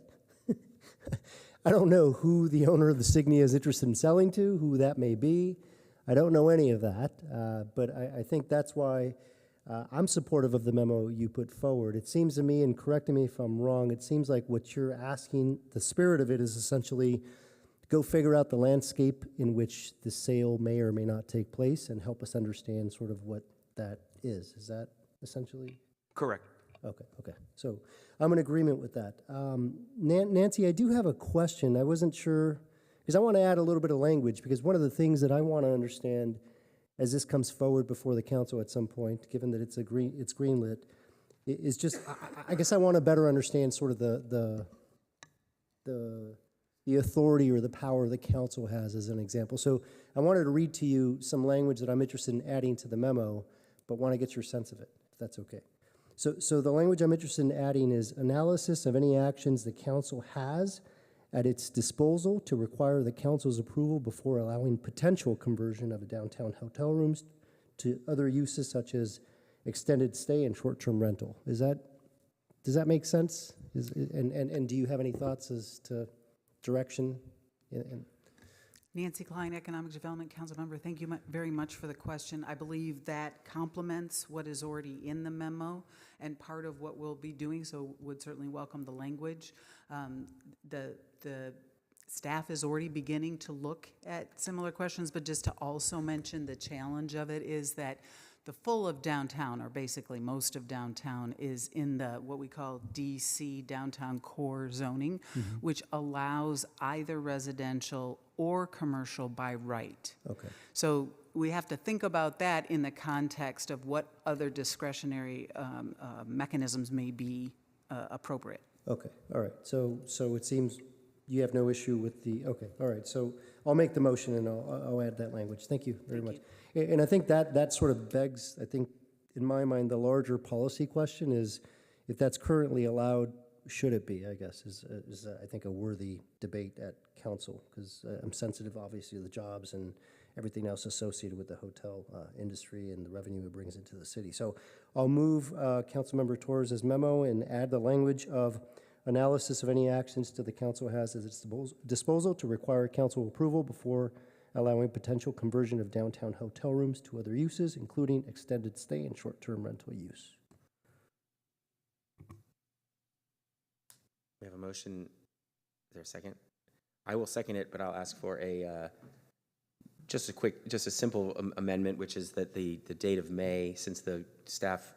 I don't know who the owner of the Signia is interested in selling to, who that may be. I don't know any of that, but I think that's why I'm supportive of the memo you put forward. It seems to me, and correct me if I'm wrong, it seems like what you're asking, the spirit of it is essentially go figure out the landscape in which the sale may or may not take place and help us understand sort of what that is. Is that essentially? Correct. Okay. So I'm in agreement with that. Nancy, I do have a question. I wasn't sure, because I want to add a little bit of language, because one of the things that I want to understand as this comes forward before the council at some point, given that it's greenlit, is just, I guess I want to better understand sort of the the authority or the power the council has as an example. So I wanted to read to you some language that I'm interested in adding to the memo, but want to get your sense of it, if that's okay. So the language I'm interested in adding is analysis of any actions the council has at its disposal to require the council's approval before allowing potential conversion of downtown hotel rooms to other uses such as extended stay and short-term rental. Does that make sense? And do you have any thoughts as to direction? Nancy Klein, Economic Development Council Member. Thank you very much for the question. I believe that complements what is already in the memo and part of what we'll be doing, so would certainly welcome the language. The staff is already beginning to look at similar questions, but just to also mention the challenge of it is that the full of downtown, or basically most of downtown, is in the what we call DC, downtown core zoning, which allows either residential or commercial by right. Okay. So we have to think about that in the context of what other discretionary mechanisms may be appropriate. Okay, all right. So it seems you have no issue with the, okay, all right. So I'll make the motion and I'll add that language. Thank you very much. And I think that sort of begs, I think, in my mind, the larger policy question is if that's currently allowed, should it be, I guess, is I think a worthy debate at council, because I'm sensitive, obviously, to the jobs and everything else associated with the hotel industry and the revenue it brings into the city. So I'll move Councilmember Torres' memo and add the language of analysis of any actions to the council has at its disposal to require council approval before allowing potential conversion of downtown hotel rooms to other uses, including extended stay and short-term rental use. We have a motion. Is there a second? I will second it, but I'll ask for a just a simple amendment, which is that the date of May, since the staff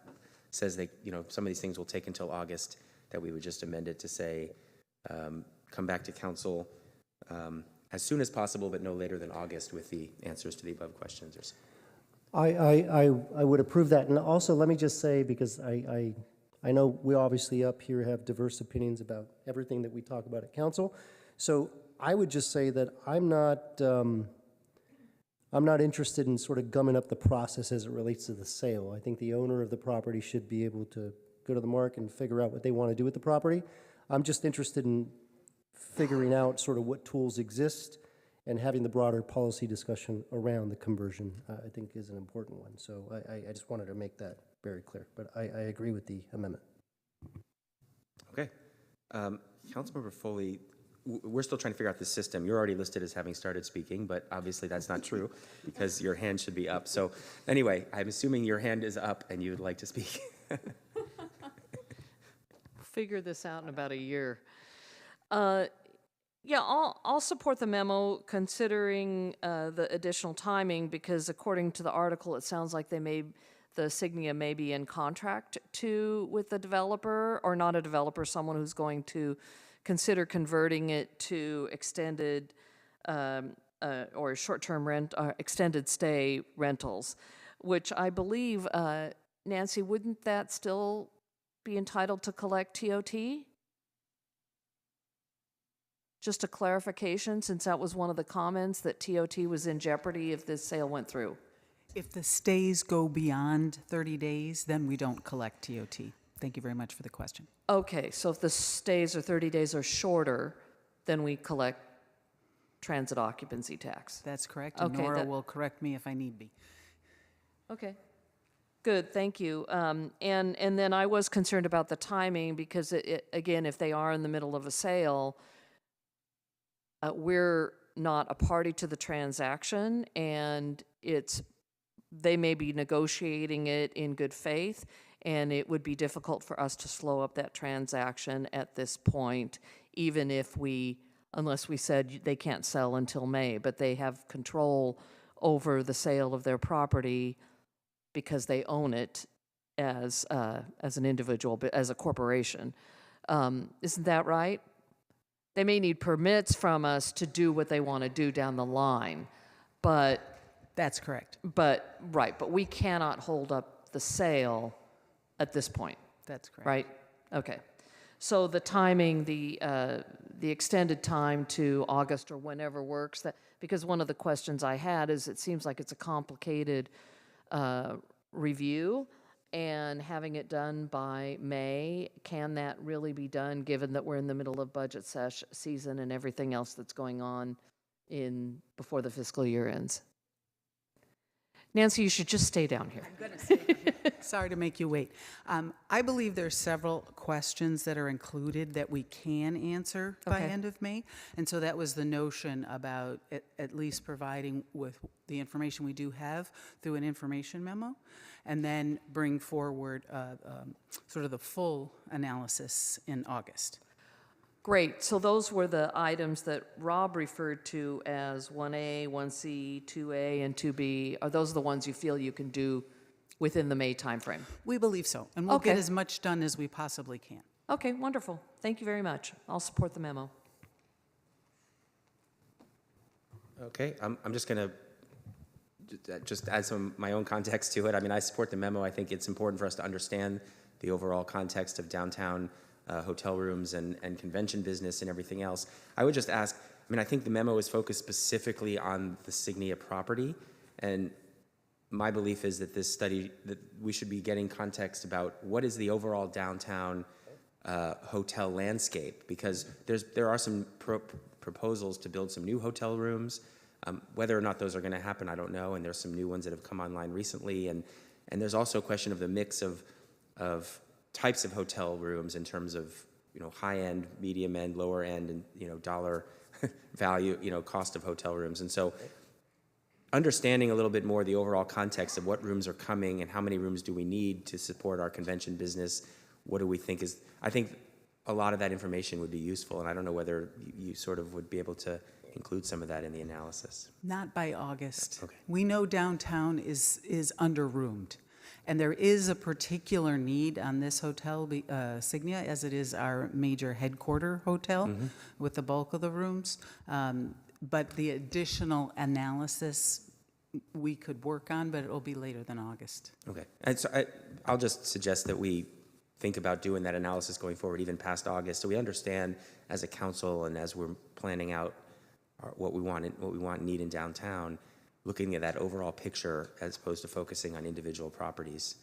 says they, some of these things will take until August, that we would just amend it to say, come back to council as soon as possible, but no later than August with the answers to the above questions. Or something. I would approve that. And also, let me just say, because I know we obviously up here have diverse opinions about everything that we talk about at council. So I would just say that I'm not interested in sort of gumming up the process as it relates to the sale. I think the owner of the property should be able to go to the market and figure out what they want to do with the property. I'm just interested in figuring out sort of what tools exist and having the broader policy discussion around the conversion, I think, is an important one. So I just wanted to make that very clear. But I agree with the amendment. Okay. Councilmember Foley, we're still trying to figure out the system. You're already listed as having started speaking, but obviously that's not true because your hand should be up. So anyway, I'm assuming your hand is up and you would like to speak. Figure this out in about a year. Yeah, I'll support the memo considering the additional timing, because according to the article, it sounds like the Signia may be in contract with the developer, or not a developer, someone who's going to consider converting it to extended or short-term rent, extended stay rentals, which I believe, Nancy, wouldn't that still be entitled to collect TOT? Just a clarification, since that was one of the comments, that TOT was in jeopardy if this sale went through. If the stays go beyond 30 days, then we don't collect TOT. Thank you very much for the question. Okay, so if the stays or 30 days are shorter, then we collect transit occupancy tax. That's correct, and Nora will correct me if I need be. Okay. Good, thank you. And then I was concerned about the timing, because again, if they are in the middle of a sale, we're not a party to the transaction, and they may be negotiating it in good faith, and it would be difficult for us to slow up that transaction at this point, even if unless we said they can't sell until May, but they have control over the sale of their property because they own it as an individual, but as a corporation. Isn't that right? They may need permits from us to do what they want to do down the line, but... That's correct. But we cannot hold up the sale at this point. That's correct. Right? Okay. So the timing, the extended time to August or whenever works, that, because one of the questions I had is it seems like it's a complicated review, and having it done by May, can that really be done given that we're in the middle of budget season and everything else that's going on before the fiscal year ends? Nancy, you should just stay down here. I'm going to stay down here. Sorry to make you wait. I believe there's several questions that are included that we can answer by Okay. end of May. And so that was the notion about at least providing with the information we do have through an information memo, and then bring forward sort of the full analysis in August. Great, so those were the items that Rob referred to as 1A, 1C, 2A, and 2B. Are those the ones you feel you can do within the May timeframe? We believe so, and we'll get Okay. as much done as we possibly can. Okay, wonderful. Thank you very much. I'll support the memo. Okay, I'm just going to just add some of my own context to it. I mean, I support the memo. I think it's important for us to understand the overall context of downtown hotel rooms and convention business and everything else. I would just ask, I mean, I think the memo is focused specifically on the Signia property, and my belief is that this study, that we should be getting context about what is the overall downtown hotel landscape, because there are some proposals to build some new hotel rooms. Whether or not those are going to happen, I don't know, and there's some new ones that have come online recently, and there's also a question of the mix of types of hotel rooms in terms of, you know, high end, medium end, lower end, and, you know, dollar value, you know, cost of hotel rooms. And so understanding a little bit more the overall context of what rooms are coming and how many rooms do we need to support our convention business, what do we think is, I think a lot of that information would be useful, and I don't know whether you sort of would be able to include some of that in the analysis. Not by August. Okay. We know downtown is under-roomed. And there is a particular need on this hotel, Signia, as it is our major headquarter hotel with the bulk of the rooms. But the additional analysis we could work on, but it will be later than August. Okay. And so I'll just suggest that we think about doing that analysis going forward, even past August, so we understand as a council and as we're planning out what we want and need in downtown, looking at that overall picture as opposed to focusing on individual properties.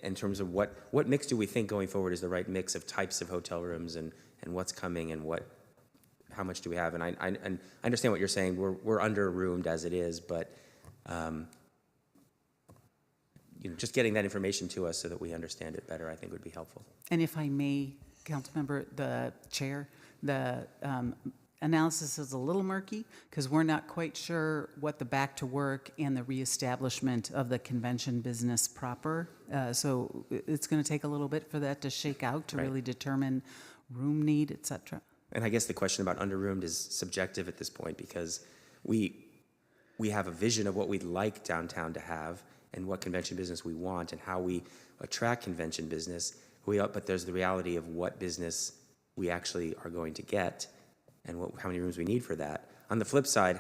In terms of what mix do we think going forward is the right mix of types of hotel rooms and what's coming and how much do we have? And I understand what you're saying. We're under-roomed as it is, but you know, just getting that information to us so that we understand it better, I think would be helpful. And if I may, Councilmember, the chair, the analysis is a little murky because we're not quite sure what the back to work and the reestablishment of the convention business proper. So it's going to take a little bit for that to shake out to really determine room need, et cetera. And I guess the question about under-roomed is subjective at this point because we have a vision of what we'd like downtown to have and what convention business we want and how we attract convention business. But there's the reality of what business we actually are going to get and how many rooms we need for that. On the flip side,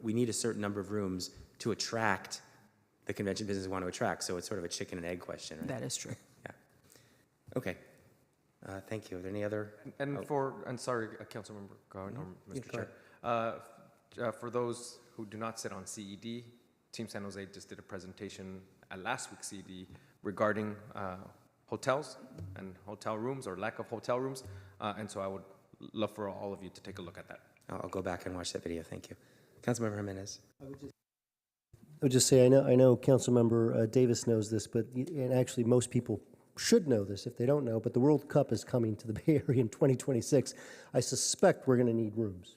we need a certain number of rooms to attract the convention business we want to attract. So it's sort of a chicken and egg question, right? That is true. Yeah. Okay. Thank you. Are there any other? And sorry, Councilmember Garn or Mr. go Chair. For those who do not sit on CED, Team San Jose just did a presentation at last week's CED regarding hotels and hotel rooms or lack of hotel rooms. And so I would love for all of you to take a look at that. I'll go back and watch that video. Thank you. Councilmember Jimenez. I would just say, I know Councilmember Davis knows this, and actually most people should know this if they don't know, but the World Cup is coming to the Bay Area in 2026. I suspect we're going to need rooms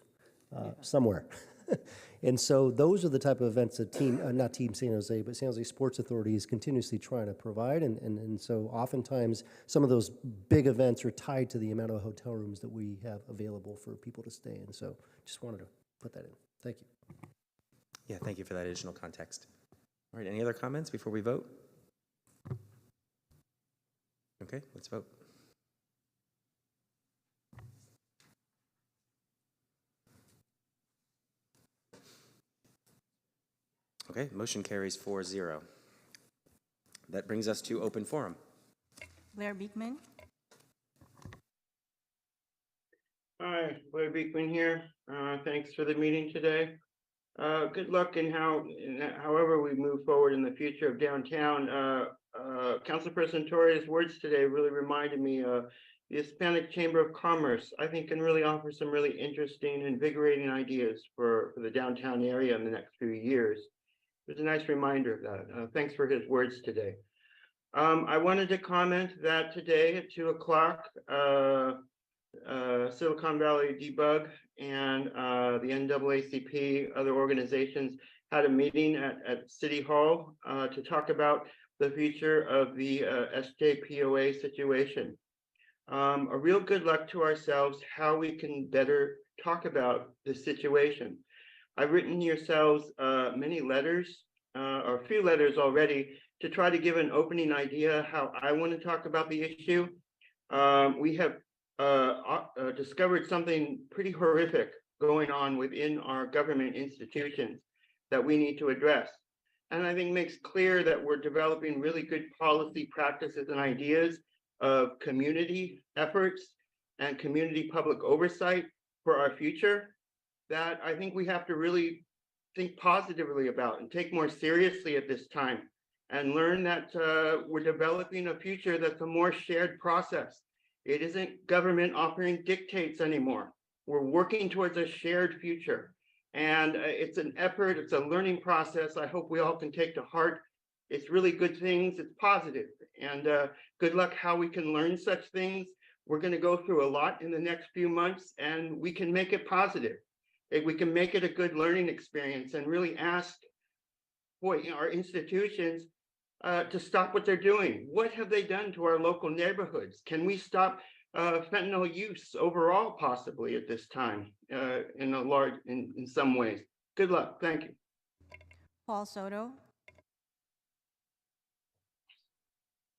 somewhere. And so those are the type of events that not Team San Jose, but San Jose Sports Authority is continuously trying to provide. And so oftentimes some of those big events are tied to the amount of hotel rooms that we have available for people to stay in. So just wanted to put that in. Thank you. Yeah, thank you for that additional context. All right, any other comments before we vote? Okay, let's vote. Okay, motion carries 4-0. That brings us to open forum. Blair Beekman. Hi, Blair Beekman here. Thanks for the meeting today. Good luck in however we move forward in the future of downtown. Councilperson Torres' words today really reminded me the Hispanic Chamber of Commerce, I think, can really offer some really interesting, invigorating ideas for the downtown area in the next few years. It was a nice reminder of that. Thanks for his words today. I wanted to comment that today at 2 o'clock, Silicon Valley Debug and the NAACP, other organizations, had a meeting at City Hall to talk about the future of the SJPOA situation. A real good luck to ourselves how we can better talk about the situation. I've written yourselves many letters, or a few letters already, to try to give an opening idea how I want to talk about the issue. We have discovered something pretty horrific going on within our government institutions that we need to address. And I think makes clear that we're developing really good policy practices and ideas of community efforts and community public oversight for our future that I think we have to really think positively about and take more seriously at this time, and learn that we're developing a future that's a more shared process. It isn't government offering dictates anymore. We're working towards a shared future. And it's an effort, it's a learning process I hope we all can take to heart. It's really good things, it's positive. And good luck how we can learn such things. We're gonna go through a lot in the next few months, and we can make it positive. If we can make it a good learning experience and really ask, our institutions to stop what they're doing. What have they done to our local neighborhoods? Can we stop fentanyl use overall, possibly at this time, in some ways? Good luck. Thank you. Paul Soto.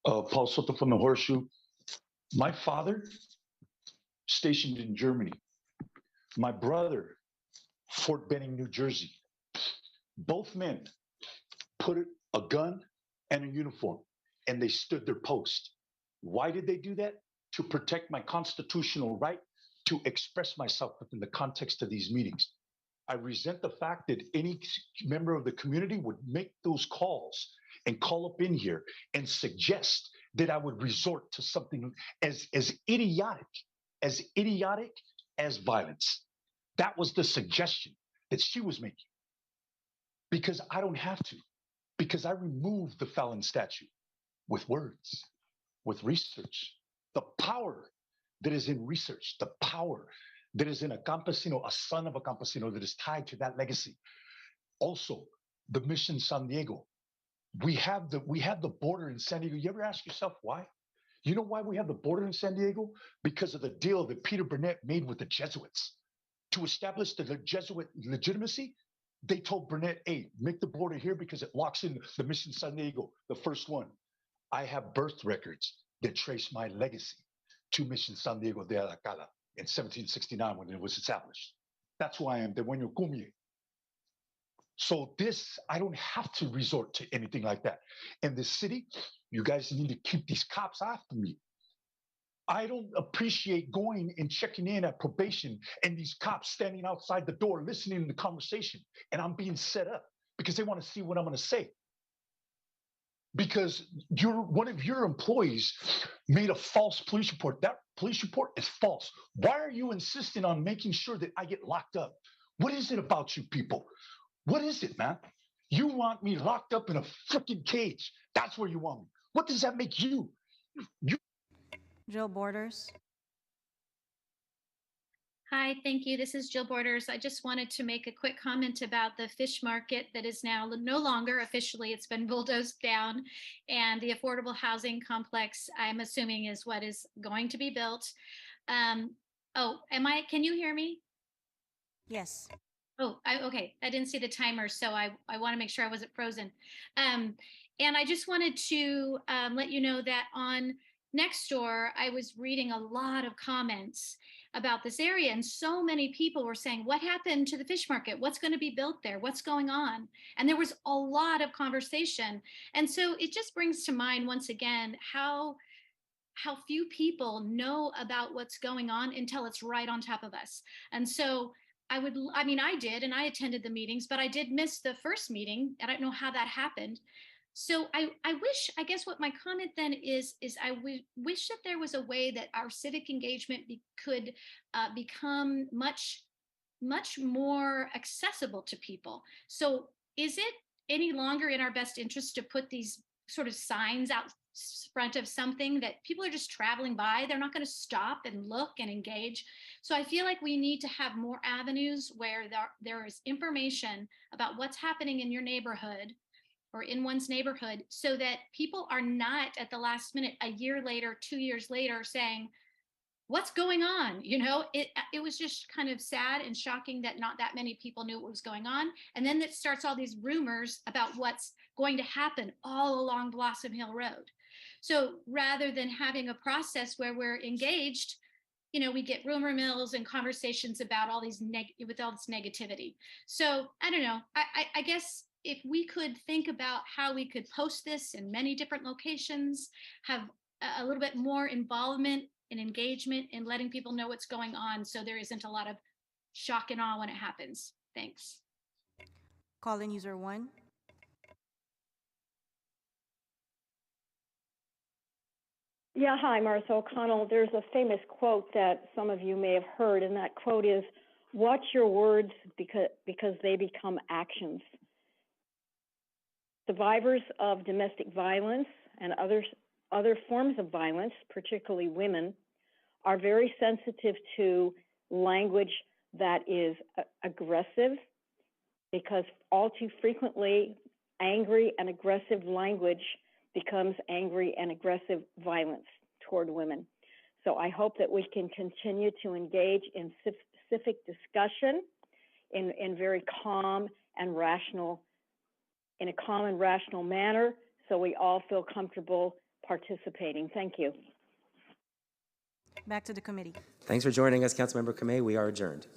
Paul Soto from the Horseshoe. My father, stationed in Germany. My brother, Fort Benning, New Jersey. Both men put a gun and a uniform, and they stood their post. Why did they do that? To protect my constitutional right to express myself within the context of these meetings. I resent the fact that any member of the community would make those calls and call up in here and suggest that I would resort to something as idiotic as violence. That was the suggestion that she was making. Because I don't have to. Because I removed the felon statute with words, with research. The power that is in research, the power that is in a campesino, a son of a campesino that is tied to that legacy. Also, the Mission San Diego. We have the border in San Diego. You ever ask yourself why? You know why we have the border in San Diego? Because of the deal that Peter Burnett made with the Jesuits. To establish the Jesuit legitimacy, they told Burnett, hey, make the border here because it locks in the Mission San Diego, the first one. I have birth records that trace my legacy to Mission San Diego de Alcala in 1769 when it was established. That's who I am, the Dueño Cumie. So this, I don't have to resort to anything like that. In this city, you guys need to keep these cops after me. I don't appreciate going and checking in at probation and these cops standing outside the door listening to the conversation, and I'm being set up because they want to see what I'm going to say. Because one of your employees made a false police report. That police report is false. Why are you insisting on making sure that I get locked up? What is it about you people? What is it, man? You want me locked up in a freaking cage. That's where you want me. What does that make you? Jill Borders. Hi, thank you. This is Jill Borders. I just wanted to make a quick comment about the fish market that is now no longer officially, it's been bulldozed down, and the affordable housing complex, I'm assuming, is what is going to be built. Can you hear me? Yes. Okay. I didn't see the timer, so I want to make sure I wasn't frozen. And I just wanted to let you know that on Nextdoor, I was reading a lot of comments about this area, and so many people were saying, what happened to the fish market? What's going to be built there? What's going on? And there was a lot of conversation. And so it just brings to mind once again how how few people know about what's going on until it's right on top of us. And so I did, and I attended the meetings, but I did miss the first meeting. I don't know how that happened. So I wish, I guess what my comment then is I wish that there was a way that our civic engagement could become much more accessible to people. So is it any longer in our best interest to put these sort of signs out front of something that people are just traveling by? They're not going to stop and look and engage. So I feel like we need to have more avenues where there is information about what's happening in your neighborhood or in one's neighborhood, so that people are not at the last minute, a year later, 2 years later, saying, what's going on? It was just kind of sad and shocking that not that many people knew what was going on. And then it starts all these rumors about what's going to happen all along Blossom Hill Road. So rather than having a process where we're engaged, we get rumor mills and conversations about all these with all this negativity. So I don't know. I guess if we could think about how we could post this in many different locations, have a little bit more involvement and engagement in letting people know what's going on, so there isn't a lot of shock and awe when it happens. Thanks. Call-in user 1. Yeah, hi, Martha O'Connell. There's a famous quote that some of you may have heard, and that quote is, "Watch your words because they become actions." Survivors of domestic violence and other forms of violence, particularly women, are very sensitive to language that is aggressive, because all too frequently, angry and aggressive language becomes angry and aggressive violence toward women. So I hope that we can continue to engage in civic discussion in very calm and rational, in a calm and rational manner, so we all feel comfortable participating. Thank you. Back to the committee. Thanks for joining us, Councilmember Kamei. We are adjourned.